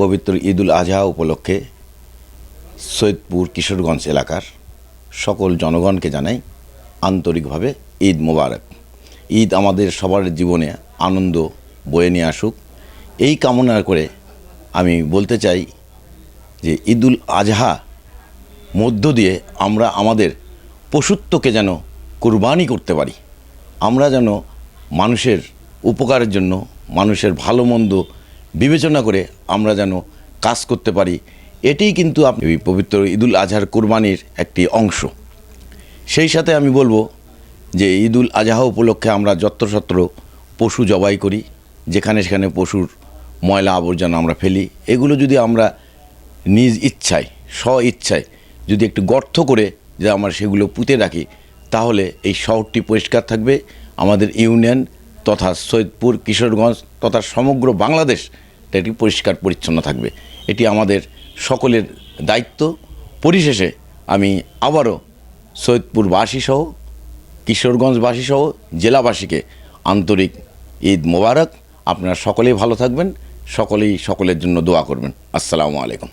পবিত্র ঈদুল আজহা উপলক্ষে সৈয়দপুর কিশোরগঞ্জ এলাকার সকল জনগণকে জানাই আন্তরিকভাবে ঈদ মোবারক। ঈদ আমাদের সবার জীবনে আনন্দ বয়ে নিয়ে আসুক, এই কামনা করে আমি বলতে চাই যে ঈদুল আজহা মধ্য দিয়ে আমরা আমাদের পশুত্বকে যেন কুরবানি করতে পারি, আমরা যেন মানুষের উপকারের জন্য, মানুষের ভালো মন্দ বিবেচনা করে আমরা যেন কাজ করতে পারি। এটিই কিন্তু এই পবিত্র ঈদুল আজহার কুরবানির একটি অংশ। সেই সাথে আমি বলবো যে ঈদুল আজহা উপলক্ষে আমরা যত্রতত্র পশু জবাই করি, যেখানে সেখানে পশুর ময়লা আবর্জনা আমরা ফেলি। এগুলো যদি আমরা নিজ ইচ্ছায়, স্ব ইচ্ছায় যদি একটু গর্ত করে যে আমরা সেগুলো পুঁতে রাখি, তাহলে এই শহরটি পরিষ্কার থাকবে, আমাদের ইউনিয়ন তথা সৈয়দপুর কিশোরগঞ্জ তথা সমগ্র বাংলাদেশ এটি পরিষ্কার পরিচ্ছন্ন থাকবে। এটি আমাদের সকলের দায়িত্ব। পরিশেষে আমি আবারও সৈয়দপুরবাসীসহ কিশোরগঞ্জবাসীসহ জেলাবাসীকে আন্তরিক ঈদ মোবারক। আপনারা সকলেই ভালো থাকবেন, সকলেই সকলের জন্য দোয়া করবেন। আসসালামু আলাইকুম।